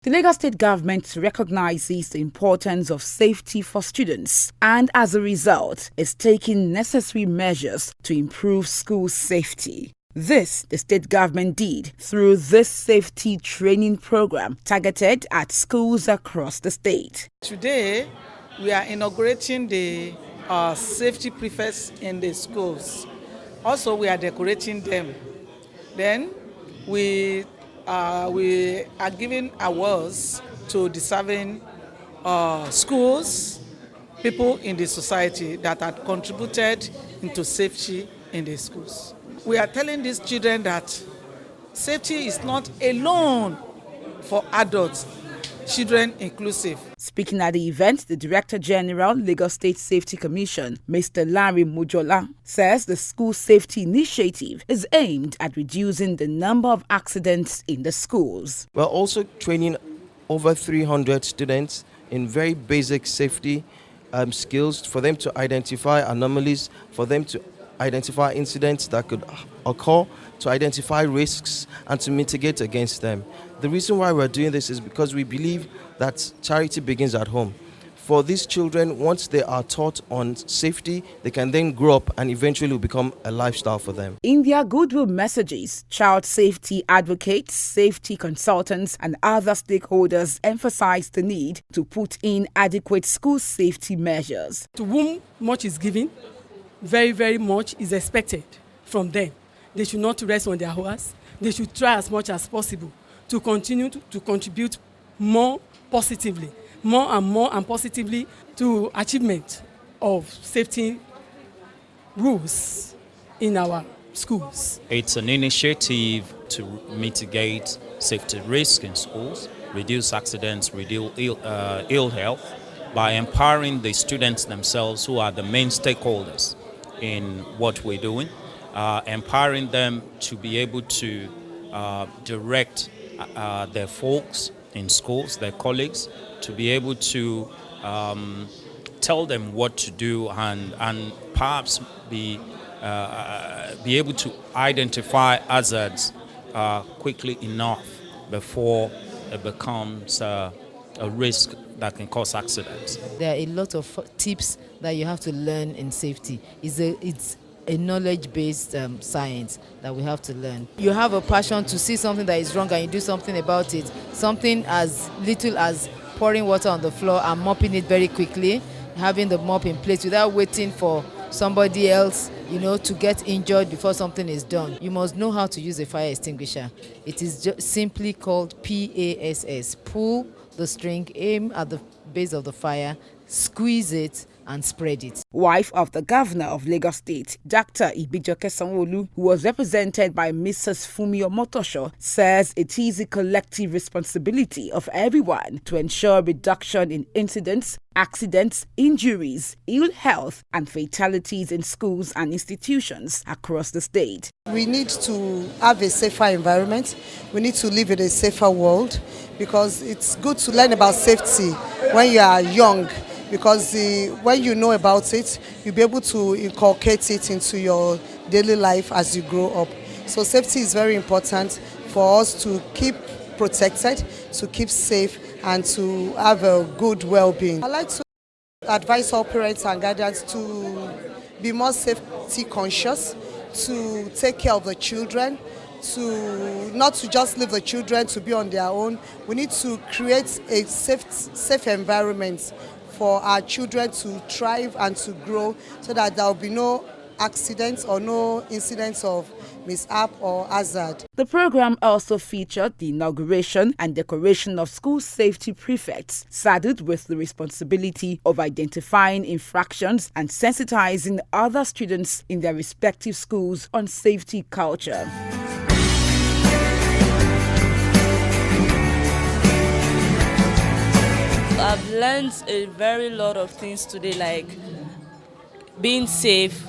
The Lagos State government recognizes the importance of safety for students and as a result is taking necessary measures to improve school safety. This the state government did through this safety training program targeted at schools across the state. Today, we are inaugurating the safety prefects in the schools. Also, we are decorating them. Then we are giving awards to deserving schools, people in the society that had contributed into safety in the schools. We are telling these children that safety is not alone for adults, children inclusive. Speaking at the event, the Director General, Lagos State Safety Commission, Mr. Larry Mujola, says the school safety initiative is aimed at reducing the number of accidents in the schools. We're also training over 300 students in very basic safety skills for them to identify anomalies, for them to identify incidents that could occur, to identify risks and to mitigate against them. The reason why we're doing this is because we believe that charity begins at home. For these children, once they are taught on safety, they can then grow up and eventually become a lifestyle for them. In their goodwill messages, child safety advocates, safety consultants and other stakeholders emphasize the need to put in adequate school safety measures. To whom much is given, very, very much is expected from them. They should not rest on their horse. They should try as much as possible to continue to contribute more positively, more and positively to achievement of safety rules in our schools. It's an initiative to mitigate safety risk in schools, reduce accidents, reduce ill health by empowering the students themselves who are the main stakeholders in what we're doing, empowering them to be able to direct their folks in schools, their colleagues, to be able to tell them what to do and perhaps be able to identify hazards quickly enough before it becomes a risk that can cause accidents. There are a lot of tips that you have to learn in safety. It's a knowledge-based science that we have to learn. You have a passion to see something that is wrong and you do something about it. Something as little as pouring water on the floor and mopping it very quickly, having the mop in place without waiting for somebody else, to get injured before something is done. You must know how to use a fire extinguisher. It is just simply called PASS. Pull the string, aim at the base of the fire, squeeze it, and spread it. Wife of the Governor of Lagos State, Dr. Ibijoke Sanwo-Olu, who was represented by Mrs. Fumi Omotosho, says it is a collective responsibility of everyone to ensure reduction in incidents, accidents, injuries, ill health, and fatalities in schools and institutions across the state. We need to have a safer environment. We need to live in a safer world because it's good to learn about safety when you are young. Because when you know about it, you'll be able to inculcate it into your daily life as you grow up. So safety is very important for us to keep protected, to keep safe, and to have a good well-being. I'd like to advise all parents and guardians to be more safety conscious, to take care of the children, not to just leave the children to be on their own. We need to create a safe environment for our children to thrive and to grow so that there will be no accidents or no incidents of mishap or hazard. The program also featured the inauguration and decoration of school safety prefects, saddled with the responsibility of identifying infractions and sensitizing other students in their respective schools on safety culture. I've learned a very lot of things today, like being safe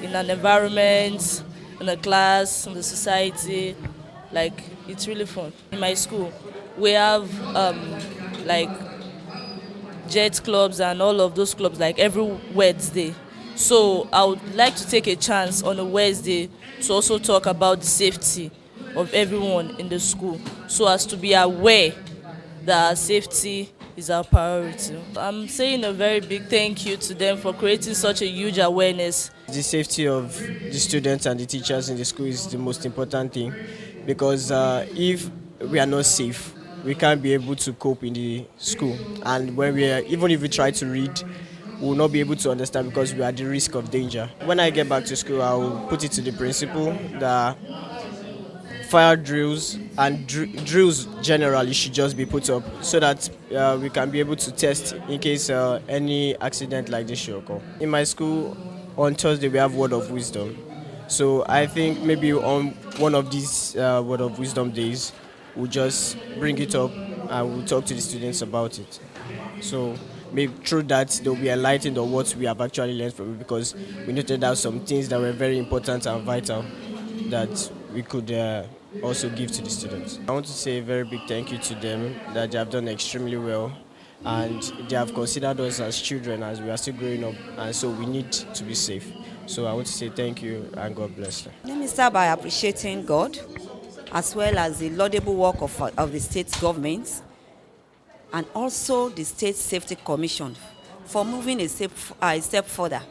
in an environment, in a class, in the society. Like, it's really fun. In my school, we have like jet clubs and all of those clubs, like every Wednesday. So I would like to take a chance on a Wednesday to also talk about the safety of everyone in the school, so as to be aware that safety is our priority. I'm saying a very big thank you to them for creating such a huge awareness. The safety of the students and the teachers in the school is the most important thing, because if we are not safe, we can't be able to cope in the school. And when even if we try to read, we will not be able to understand because we are at the risk of danger. When I get back to school, I will put it to the principal that fire drills and drills generally should just be put up so that we can be able to test in case any accident like this should occur. In my school, on Thursday, we have Word of Wisdom. So I think maybe on one of these Word of Wisdom days, we'll just bring it up and we'll talk to the students about it. So maybe through that, they'll be enlightened on what we have actually learned from it, because we noted out some things that were very important and vital that we could also give to the students. I want to say a very big thank you to them, that they have done extremely well, and they have considered us as children as we are still growing up, and so we need to be safe. So I want to say thank you and God bless them. Let me start by appreciating God, as well as the laudable work of the state government and also the State Safety Commission for moving a step further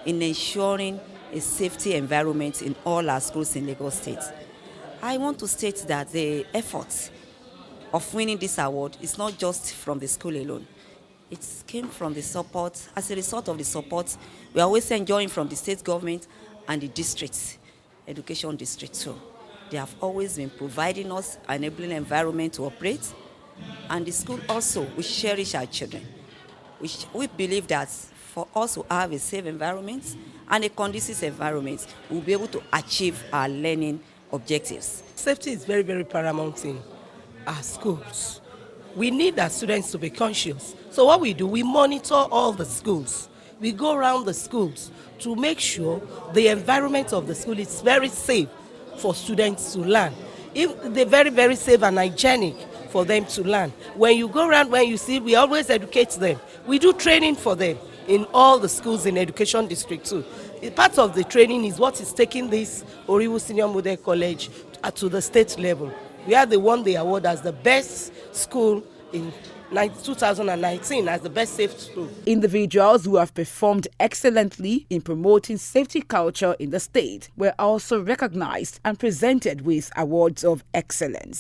in ensuring a safety environment in all our schools in Lagos State. I want to state that the effort of winning this award is not just from the school alone. It came from the support, as a result of the support we are always enjoying from the state government and the districts, education district too. They have always been providing us an enabling environment to operate, and the school also, we cherish our children. We believe that for us to have a safe environment and a conducive environment, we'll be able to achieve our learning objectives. Safety is very, very paramount in our schools. We need our students to be conscious. So what we do, we monitor all the schools. We go around the schools to make sure the environment of the school is very safe for students to learn. If they're very, very safe and hygienic for them to learn. When you go around, when you see, we always educate them. We do training for them in all the schools in Education District 2. Part of the training is what is taking this Oriwu Senior Model College to the state level. We are the one they award as the best school in 2019 as the best safe school. Individuals who have performed excellently in promoting safety culture in the state were also recognized and presented with awards of excellence.